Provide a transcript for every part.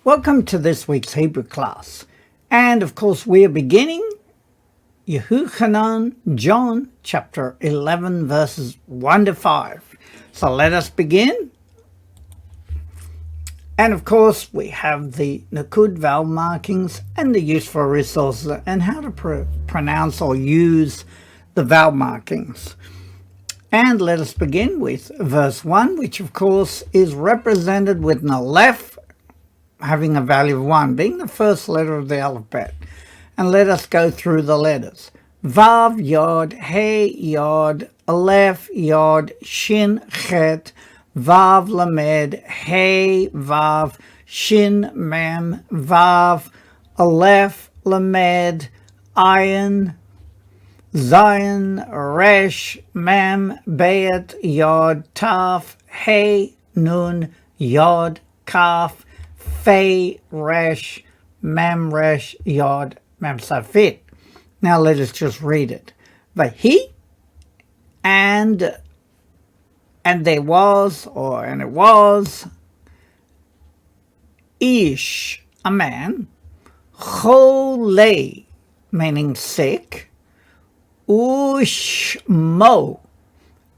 Welcome to this week's Hebrew class. And of course, we are beginning Yehuchanan, John, chapter 11, verses 1 to 5. So let us begin. And of course, we have the Nakud vowel markings and the useful resources and how to pronounce or use the vowel markings. And let us begin with verse 1, which of course is represented with an aleph having a value of 1, being the first letter of the alphabet. And let us go through the letters. Vav, Yod, Hey, Yod, Aleph, Yod, Shin, Chet, Vav, Lamed, Hey, Vav, Shin, Mem, Vav, Aleph, Lamed, Ayin, Zion, Resh, Mem, Bayat, Yod, Taf, Hey, Nun, Yod, Kaf, Fei, Resh, Mem, Resh, Yod, Mem, Safit. Now let us just read it. Vahi, and there was, and it was, Ish, a man, Chole, meaning sick, Ushmo,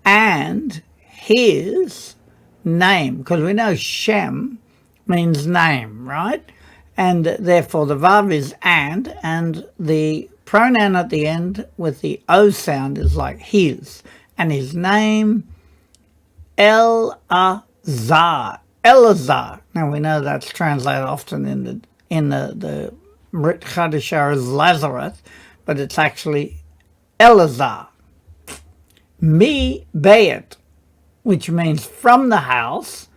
and his name, because we know Shem means name, right? And therefore the vav is and the pronoun at the end with the O sound is like his, and his name, Elazar. Elazar. Now we know that's translated often in the Brit Chadashah as Lazarus, but it's actually Elazar. Mi Bayat, which means from the house,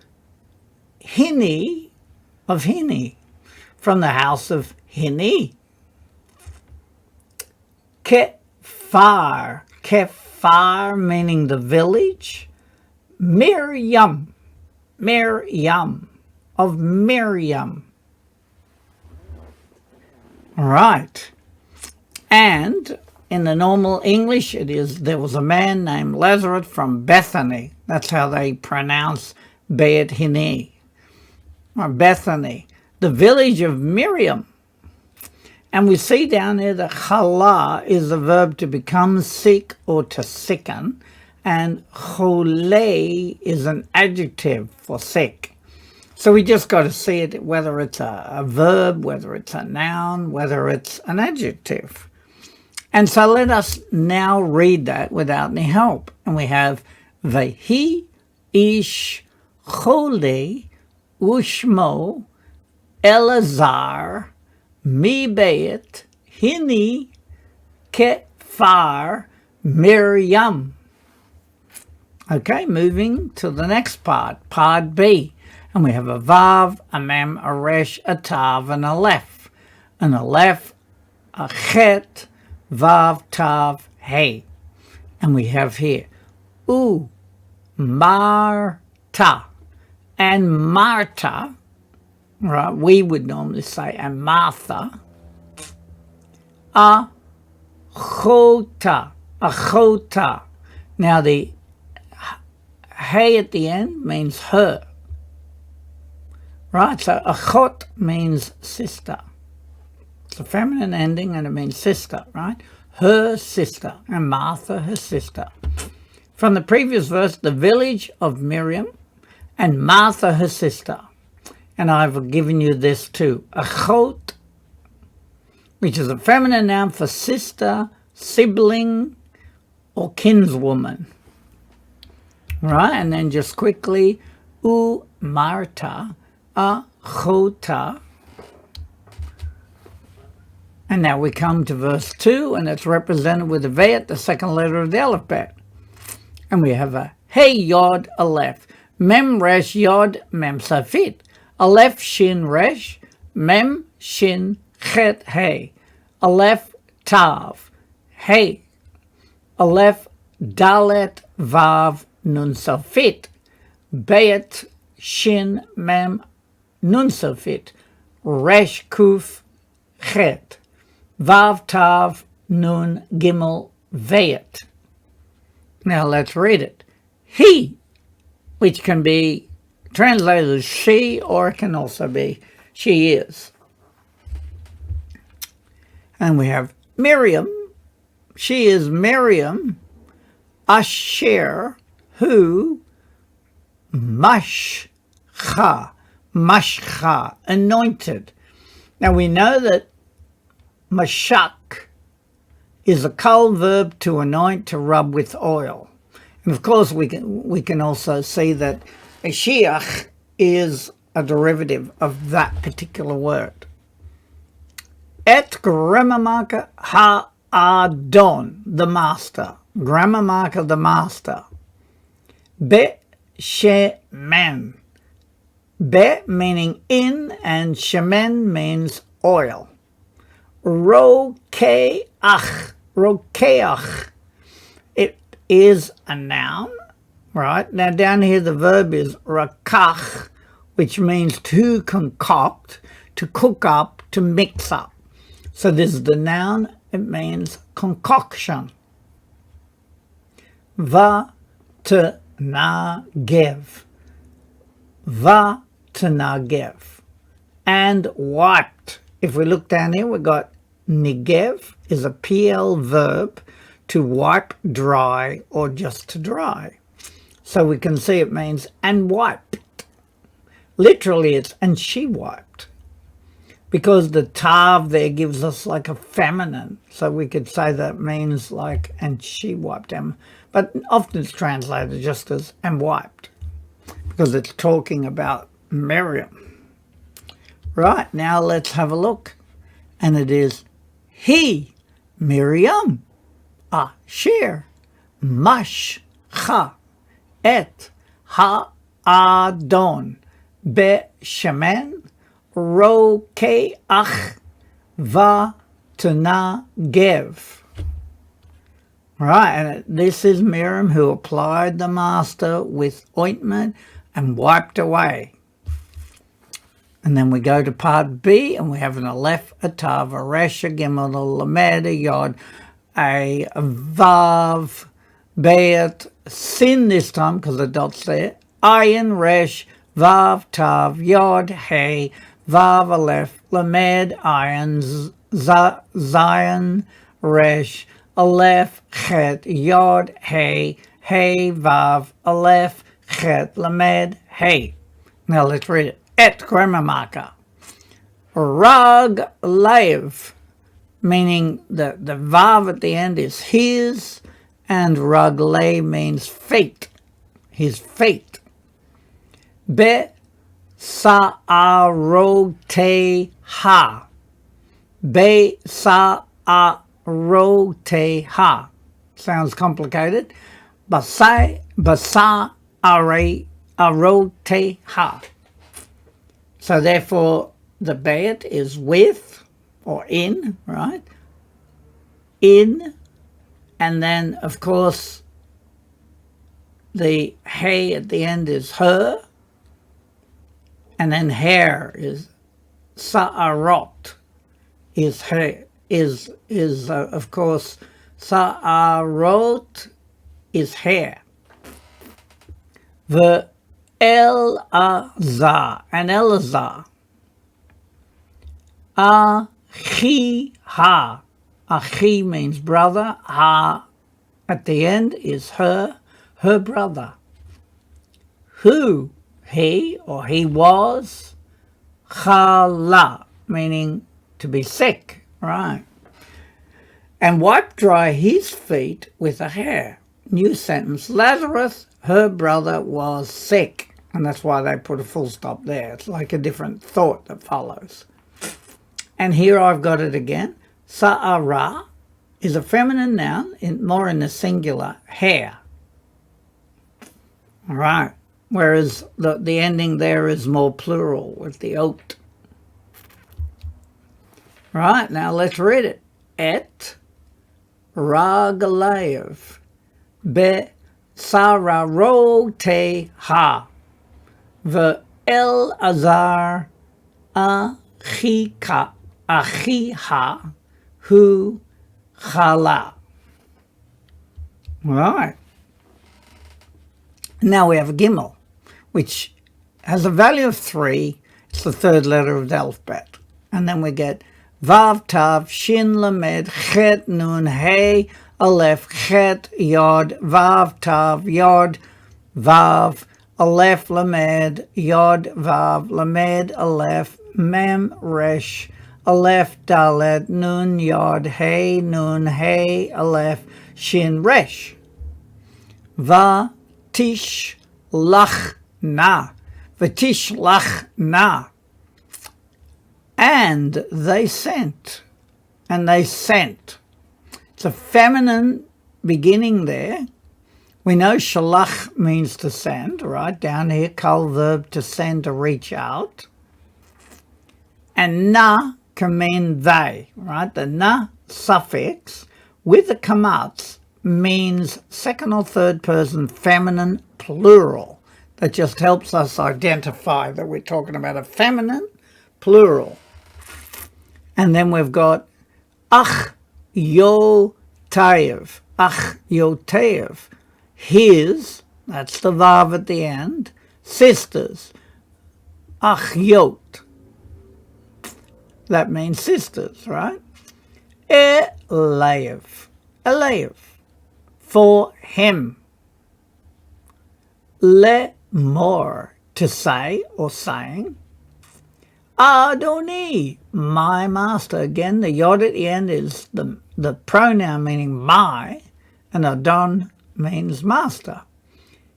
Hini of Hini, from the house of Hini. Kefar, Kefar meaning the village. Miriam, Miriam, of Miriam. Right. And in the normal English, it is, there was a man named Lazarus from Bethany. That's how they pronounce Beit Hini, or Bethany, the village of Miriam. And we see down here that chala is the verb to become sick or to sicken, and chole is an adjective for sick. So we just got to see it, whether it's a verb, whether it's a noun, whether it's an adjective. And so let us now read that without any help. And we have Vahi ish chole ushmo Elazar mi beit hini kefar Miriam. Okay, moving to the next part B. And we have a vav, a mem, a resh, a tav, and a aleph. An aleph, a chet, vav, tav, hey. And we have here Marta. And Marta, right, we would normally say, and Martha, achota, achota. Now the hey at the end means her, right? So achot means sister. It's a feminine ending and it means sister, right? Her sister, and Martha, her sister. From the previous verse, the village of Miriam, and Martha, her sister. And I've given you this too. Achot, which is a feminine noun for sister, sibling, or kinswoman. Right? And then just quickly, Marta, achota. And now we come to verse 2, and it's represented with a Vayat, the second letter of the alphabet. And we have a Hey Yod Aleph, Mem Resh Yod Mem Safit, Aleph Shin Resh, Mem Shin Chet Hey, Aleph Tav, Hey, Aleph Dalet Vav Nun Safit, Bayat Shin Mem Nun Safit, Resh Kuf Chet, Vav Tav Nun Gimel Vayat. Now let's read it. He, which can be translated as she, or it can also be she is. And we have Miriam. She is Miriam Asher, who mashcha, anointed. Now we know that mashak is a kol verb to anoint, to rub with oil. And of course we can also see that a shiach is a derivative of that particular word. Et grammar marker ha-adon, the master. Grammar marker, the master. Be-shemen. Be meaning in, and shemen means oil. Rokeach. Rokeach. It is a noun, right? Now down here the verb is rakach, which means to concoct, to cook up, to mix up. So this is the noun, it means concoction. Va-to-na-gev. Va-to-na-gev. And wiped. If we look down here, we've got nigev is a PL verb to wipe dry or just to dry. So we can see it means and wiped. Literally it's and she wiped. Because the tav there gives us like a feminine. So we could say that means like and she wiped them. But often it's translated just as and wiped. Because it's talking about Miriam. Right, now let's have a look. And it is he, Miriam, asher, mashcha, et, ha-adon, be-shemen, rokeach, va-to-na-gev. Right, and this is Miriam who applied the master with ointment and wiped away. And then we go to part B, and we have an aleph, a tav, a resh, a gimel, a lamed, a yod, a vav, bet, sin this time because the dot's there, ayin, resh, vav, tav, yod, hey, vav, aleph, lamed, ayin, zayin, resh, aleph, chet, yod, hey, hey, vav, aleph, chet, lamed, hey. Now let's read it. Et grammar marker. Rag leiv, meaning the vav at the end is his, and ragle means fate, his fate. Be sa'arote ha. Be sa'arote ha. Sounds complicated. Basa arote ha. So therefore, the bet is with or in, right? In, and then, of course, the hey at the end is her, and then hair is sa'arot, is her, is of course, sa'arot is hair. The Elazar, and Elazar. Achi-ha. Achi means brother. Ha at the end is her brother. Who? He, or he was. Chala, meaning to be sick, right? And wiped dry his feet with a hair. New sentence. Lazarus, her brother, was sick. And that's why they put a full stop there. It's like a different thought that follows. And here I've got it again. Sa'ara is a feminine noun, more in the singular, hair. All right. Whereas the ending there is more plural with the ot. Right, now let's read it. Et ragalev be sararote ha. Ve'elazar achiha hu chala. Right. Now we have a gimel, which has a value of 3. It's It's the third letter of the alphabet. And then we get Vav, Tav, Shin, Lamed, Chet, Nun, Hey, Aleph, Chet, Yod, Vav, Tav, Yod, Vav, Aleph, Lamed, Yod, Vav, Lamed, Aleph, Mem, Resh, Aleph, Dalet, Nun, Yod, Hey, Nun, Hey, Aleph, Shin, Resh. Va, Tish, Lach, Na. Vatish, Lach, Na. And they sent. And they sent. It's a feminine beginning there. We know shalach means to send, right? Down here, kal verb to send, to reach out. And na can mean they, right? The na suffix with the kamatz means second or third person feminine plural. That just helps us identify that we're talking about a feminine plural. And then we've got ach yotev, ach yotev, his, that's the vav at the end, sisters, ach yot, that means sisters, right? Elev, elev, for him. Lemor, to say or saying. Adoni, my master. Again, the yod at the end is the pronoun meaning my, and Adon means master.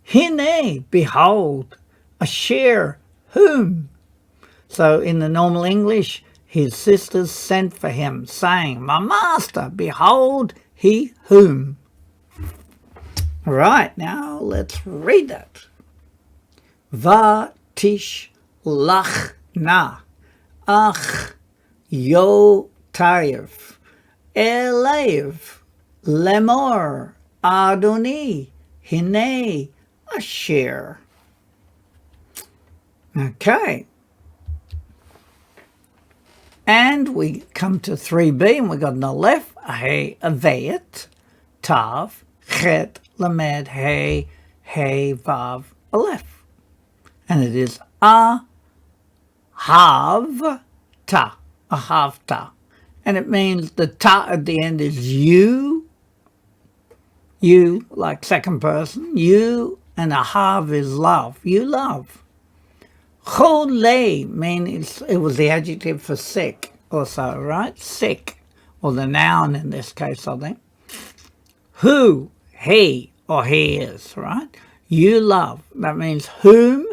Hine, behold, asher, whom. So in the normal English, his sisters sent for him, saying, my master, behold, he whom. All right, now let's read that. Va tish lach na. Ach yotev, elev, lemor, adoni, hine, asher. Okay. And we come to 3b, and we got an aleph, a hey, a veit, tav, chet, lamed, hey, vav, aleph. And it is a havta, a havta. And it means the ta at the end is you, like second person, you, and a hav is love, you love. Chole means it was the adjective for sick also, right? Sick, or the noun in this case, I think. Who, he, or he is, right? You love, that means whom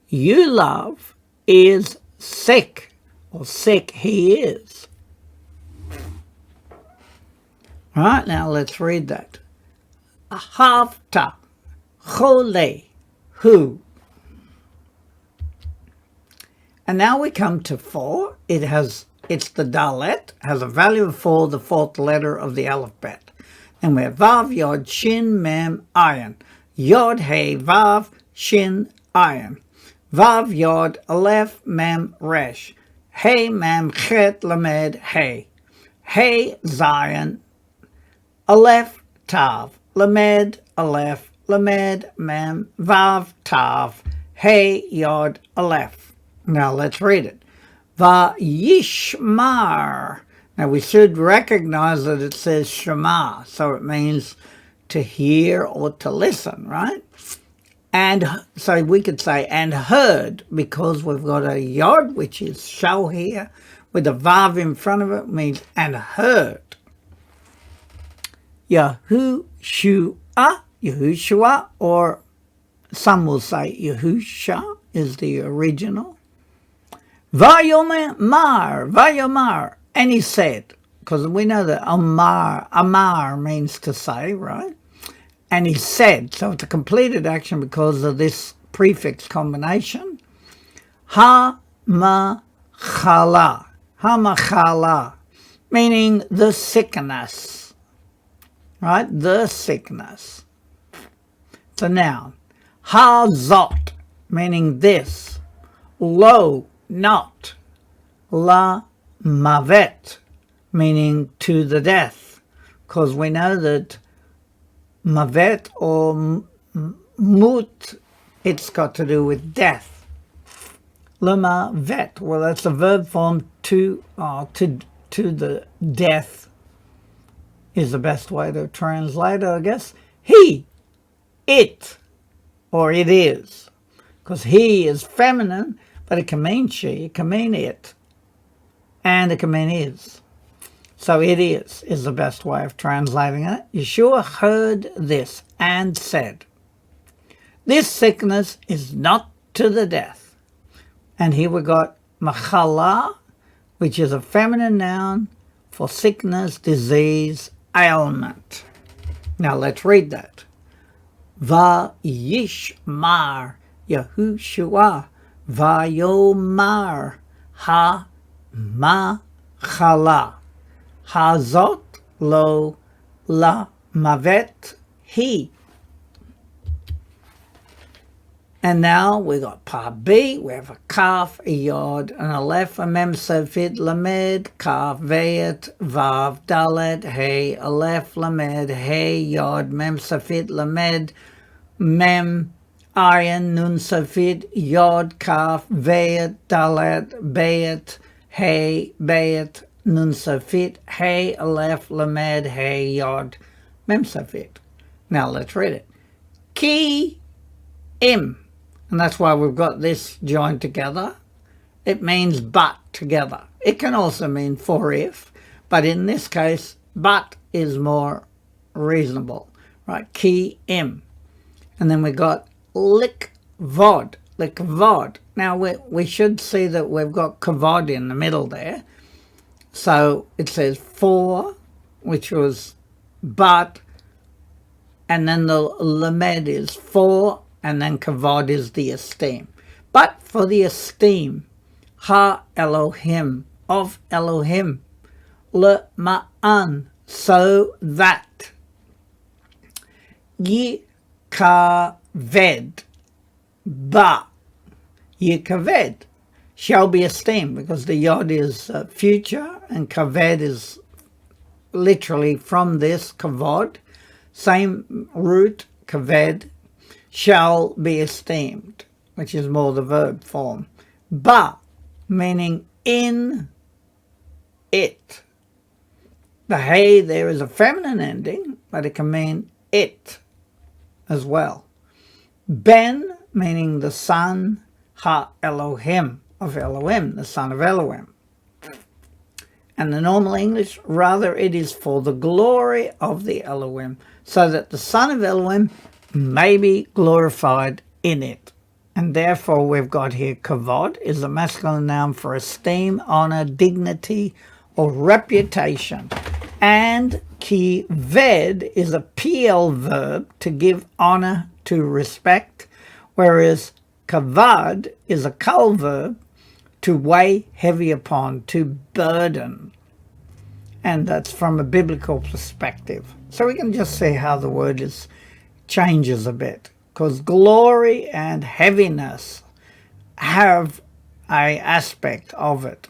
you love is sick, or sick he is. All right, now let's read that. Ahavta, chole, who. And now we come to 4. It's the dalet, has a value of 4, the fourth letter of the alphabet. And we have vav, yod, shin, mem, ayin. Yod, hey, vav, shin, ayin. Vav, yod, aleph, mem, resh. Hey, mem, chet, lamed, hey. Hey, zayin. Aleph, tav. Lamed, aleph, lamed, mem, vav, tav. Hey, yod, aleph. Now let's read it. Va-yishmar. Now we should recognize that it says shema, so it means to hear or to listen, right? And so we could say and heard, because we've got a yod, which is shall here, with a vav in front of it, means and heard. Yahushua, or some will say Yahusha is the original. Vayomar, and he said, because we know that amar means to say, right? And he said, so it's a completed action because of this prefix combination. Ha-ma-chala, meaning the sickness, right? The sickness. It's a noun. Ha-zot, meaning this. Lo, not. La mavet, meaning to the death, because we know that mavet or mut, it's got to do with death. lemavet. Well, that's a verb form to the death is the best way to translate it, I guess. He, it, or it is. Because he is feminine, but it can mean she, it can mean it, and it can mean is. So it is the best way of translating it. Yeshua heard this and said, this sickness is not to the death. And here we got machala, which is a feminine noun for sickness, disease, ailment. Now let's read that. Vayishmar Yahushua vayomar ha-machala hazot lo la mavet he. And now we got part B. We have a kaf, a yod, an aleph, a mem safid, lamed, kaf, veyet, vav, dalet, hey, aleph, lamed, hey, yod, mem safid, lamed, mem, ayin, nun safid, yod, kaf, veyet, dalet, beyet, hey, beyet, nun safid, hey, aleph, lamed, hey, yod, mem safid. Now let's read it. Ki im. And that's why we've got this joined together. It means but together. It can also mean for if, but in this case, but is more reasonable, right? Ki im. And then we got likvod, likvod. Now we should see that we've got kavod in the middle there. So it says for, which was but, and then the lamed is for, and then kavod is the esteem. But for the esteem, ha Elohim, of Elohim, le ma'an, so that, yikaved, ba, yikaved, shall be esteemed, because the yod is future, and kaved is literally from this, kavod, same root, kaved, shall be esteemed, which is more the verb form. Ba, meaning in it. The hey there is a feminine ending, but it can mean it as well. Ben, meaning the son, ha Elohim, of Elohim, the son of Elohim. And the normal English, rather it is for the glory of the Elohim, so that the son of Elohim may be glorified in it. And therefore we've got here kavod is a masculine noun for esteem, honor, dignity, or reputation. And kived is a PL verb to give honor, to respect, whereas kavad is a kal verb to weigh heavy upon, to burden. And that's from a biblical perspective. So we can just see how the word changes a bit, because glory and heaviness have a aspect of it.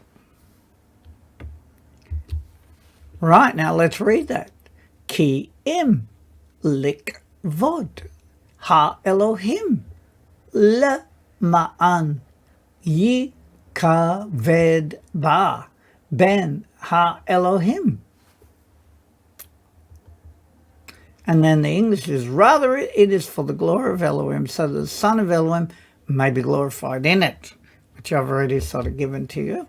Right, now let's read that. Ki im likvod ha Elohim le ma'an yikaved ba ben ha Elohim. And then the English is, rather it is for the glory of Elohim, so that the son of Elohim may be glorified in it, which I've already sort of given to you.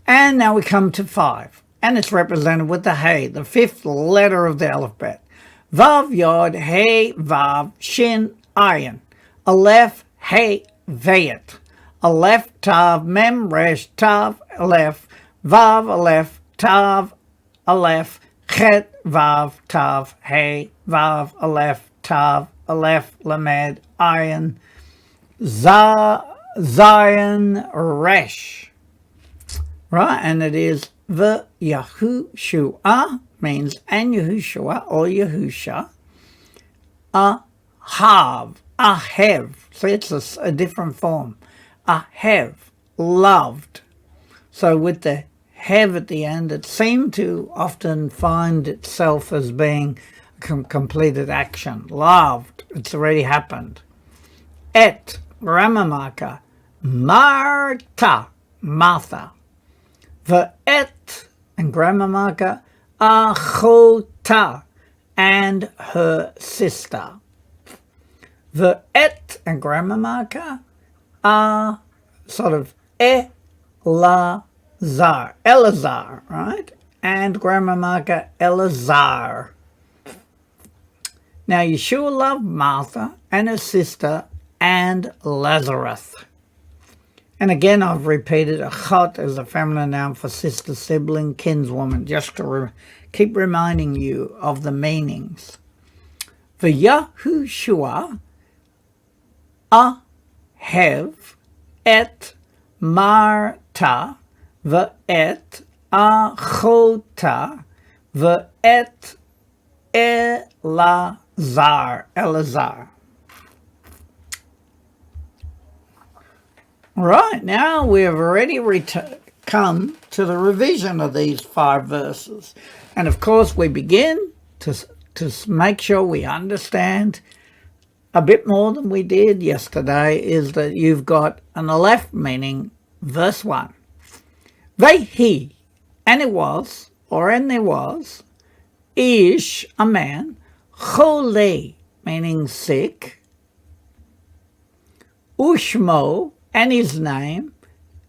And now we come to 5, and it's represented with the hey, the 5th letter of the alphabet. Vav, yod, hey, vav, shin, ayin. Aleph, hey, vayet. Aleph, tav, mem, resh, tav, aleph. Vav, aleph, tav, aleph. Chet, vav, tav, hey, vav, aleph, tav, aleph, lamed, ayin, zayin, resh. Right, and it is the Yahushua, means and Yahushua or Yahusha, ahav, ahev. So it's a different form. Ahev, loved. So with the have at the end, it seemed to often find itself as being completed action. Loved, it's already happened. Et, grammar marker, Martha, Martha. Ve'et, and grammar marker, achota, and her sister. Ve'et, and grammar marker, sort of Elazar, right? And grammar marker, Elazar. Now Yeshua loved Martha and her sister and Lazarus. And again, I've repeated achot as a feminine noun for sister, sibling, kinswoman, just to keep reminding you of the meanings. V'Yahushua ahev et Marta ve'et achota ve'et Elazar. Right, now we have already come to the revision of these 5 verses. And of course we begin to make sure we understand a bit more than we did yesterday, is that you've got an aleph meaning verse 1. Vehi, and it was, or and there was, ish, a man, chole, meaning sick, ushmo, and his name,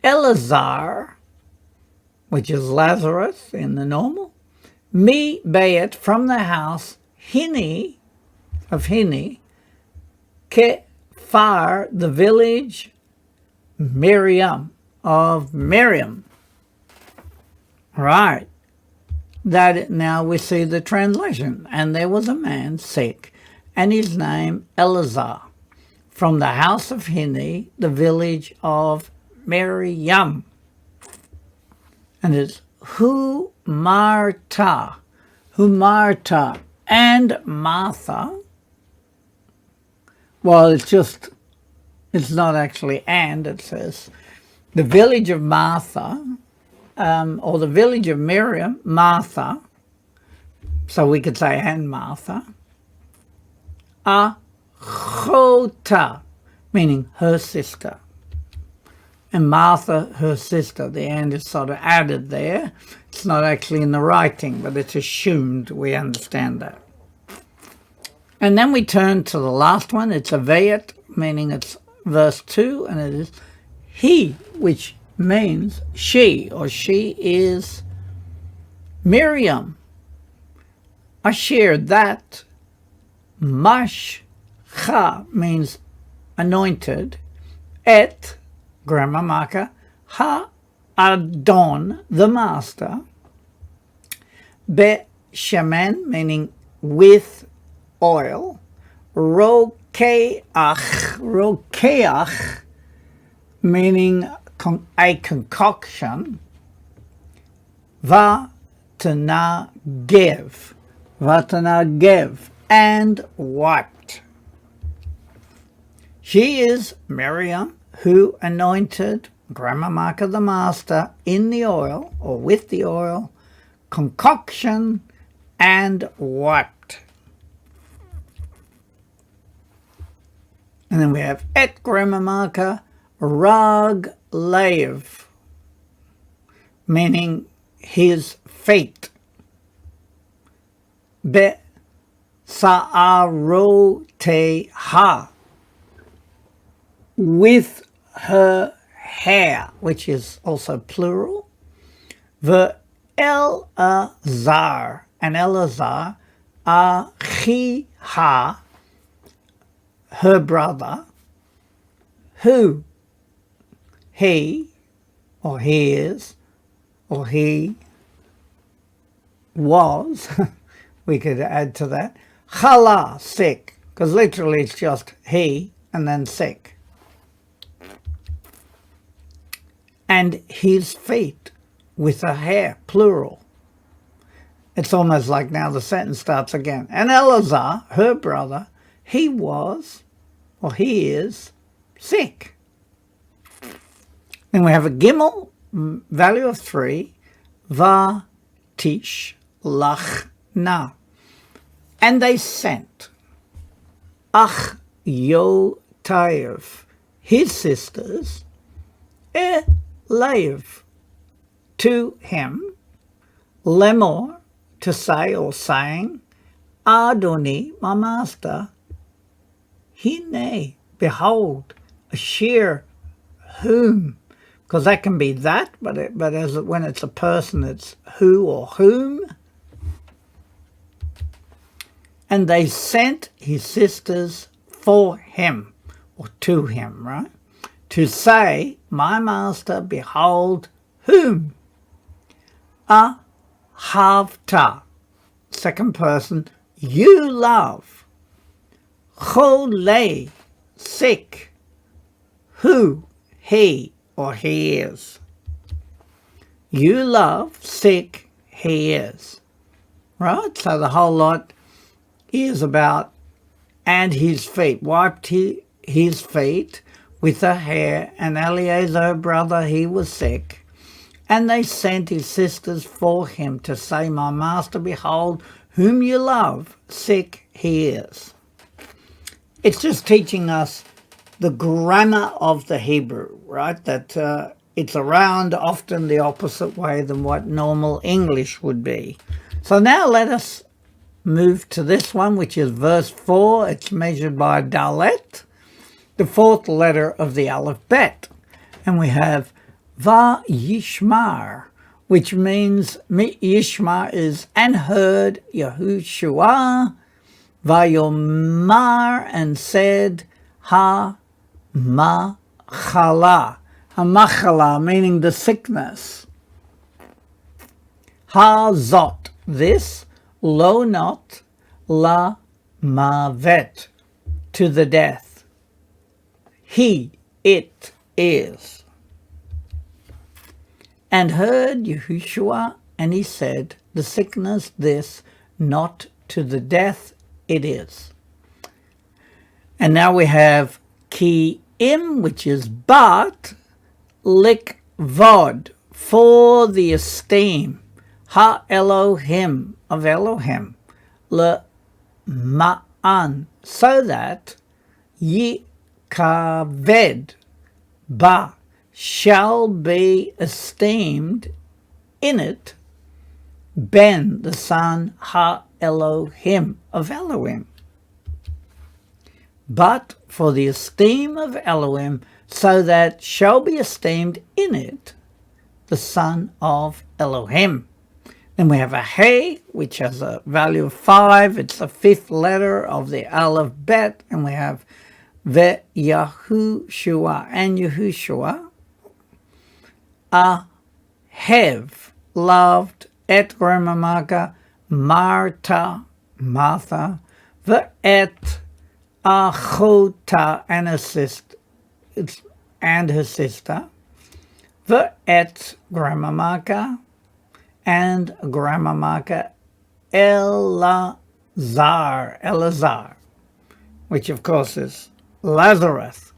Elazar, which is Lazarus in the normal, mi beit, from the house, Hini, of Hini, Kefar, the village, Miriam, of Miriam. Right. That now we see the translation. And there was a man sick, and his name Elazar, from the house of Hini, the village of Miriam. And it's Hu Marta, and Martha. Well, it's not actually and, it says the village of Martha, or the village of Miriam, Martha, so we could say and Martha, achota, meaning her sister, and Martha, her sister. The and is sort of added there. It's not actually in the writing, but it's assumed we understand that. And then we turn to the last one. It's avayet, meaning it's verse 2, and it is he, which means she, or she is Miriam. Asher, that, mashcha means anointed, et, grammar marker, ha adon, the master, be shemen, meaning with oil, rokeach, meaning a concoction, vatanagev, and what? She is Miriam, who anointed, grammar marker, the master, in the oil, or with the oil, concoction, and what? And then we have et, grammar marker, raglev, meaning his feet. Be sa'aroteha, with her hair, which is also plural. The Elazar, and Elazar, achiha, her brother, who he, or he is, or he was, we could add to that, chala, sick, because literally it's just he and then sick. And his feet, with a hair, plural. It's almost like now the sentence starts again. And Elazar, her brother, he was, or he is, sick. Then we have a gimel, value of 3, vatish lachna. And they sent Achyotayev, his sisters, Elev, to him, lemor, to say or saying, Adoni, my master, hine, behold, asher, whom, because that can be that, but when it's a person, it's who or whom. And they sent his sisters for him, or to him, right? To say, my master, behold, whom? Ahavta, second person, you love. Chole, sick, who, he or he is. You love, sick, he is. Right? So the whole lot is about, and his feet, wiped his feet with her hair, and Eleazar, brother, he was sick. And they sent his sisters for him to say, my master, behold, whom you love, sick he is. It's just teaching us the grammar of the Hebrew, right? That it's around often the opposite way than what normal English would be. So now let us move to this one, which is verse 4. It's measured by Dalet, the fourth letter of the alphabet. And we have Va Yishmar, which means Yishmar is and heard Yahushua, Vayomar, and said Ha Machala. Ha-machala, meaning the sickness. Ha-zot, this, lo not, la mavet, to the death. He, it is. And heard Yahushua, and he said, the sickness this, not to the death it is. And now we have ki im, which is but, lik vod, for the esteem, ha Elohim, of Elohim, le ma'an, so that yi kaved, ba, shall be esteemed in it, ben, the son, ha Elohim, of Elohim. But for the esteem of Elohim, so that shall be esteemed in it, the son of Elohim. Then we have a He, which has a value of 5. It's the fifth letter of the alphabet. And we have Ve Yahushua, and Yahushua, Ahev, loved, et Gramamaka, Marta, Martha, Ve'et Achota, and her sister, Ve'et Gramamaka, and Gramamaka Elazar, which of course is Lazarus.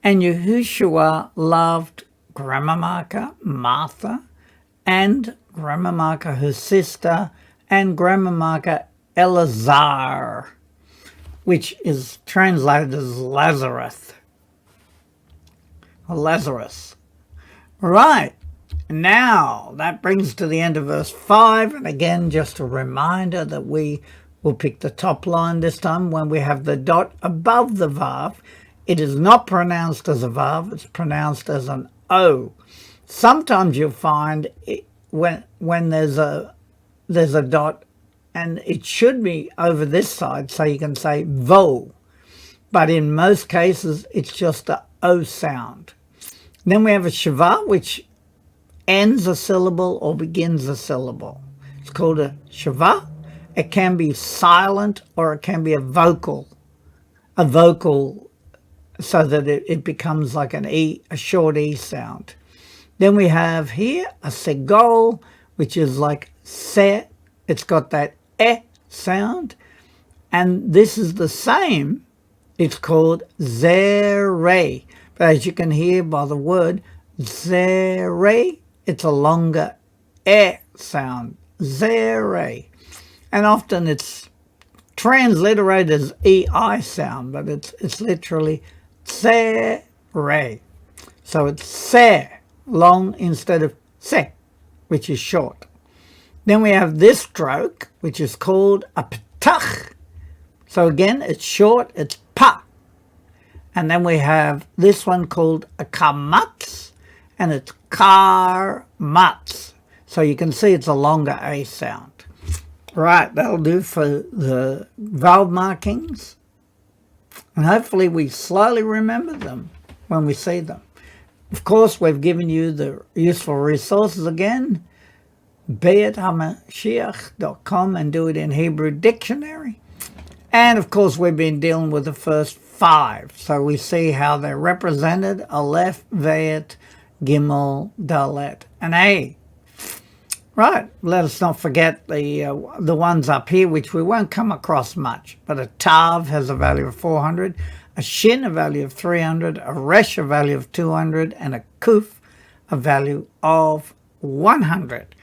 And Yahushua loved Gramamaka, Martha, and Gramamaka, her sister, and Gramamaka Elazar, which is translated as Lazarus. Lazarus. Right. Now, that brings to the end of verse 5. And again, just a reminder that we will pick the top line this time when we have the dot above the Vav. It is not pronounced as a Vav. It's pronounced as an O. Sometimes you'll find it, when there's a dot, and it should be over this side, so you can say vo. But in most cases, it's just a O sound. Then we have a shava, which ends a syllable or begins a syllable. It's called a shava. It can be silent or it can be a vocal so that it becomes like an E, a short E sound. Then we have here a segol, which is like se. It's got that E sound. And this is the same. It's called zere. But as you can hear by the word zere, it's a longer E sound. Zere. And often it's transliterated as EI sound, but it's literally zere. So it's se, long instead of se, which is short. Then we have this stroke, which is called a ptach. So again, it's short, it's pa. And then we have this one called a kamatz, and it's kar-matz. So you can see it's a longer A sound. Right, that'll do for the vowel markings. And hopefully we slowly remember them when we see them. Of course, we've given you the useful resources again. BeitHamashiach.com and do it in Hebrew dictionary. And of course, we've been dealing with the first 5. So we see how they're represented: Aleph, Veit, Gimel, Dalet, and A. Right, let us not forget the ones up here, which we won't come across much. But a Tav has a value of 400, a Shin a value of 300, a Resh a value of 200, and a Kuf a value of 100.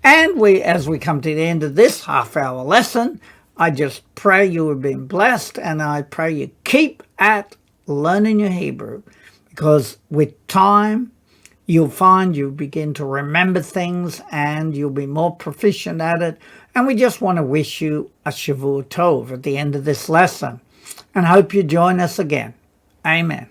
And as we come to the end of this half-hour lesson, I just pray you have been blessed, and I pray you keep at learning your Hebrew, because with time, you'll find you begin to remember things and you'll be more proficient at it. And we just want to wish you a Shavua Tov at the end of this lesson and hope you join us again. Amen.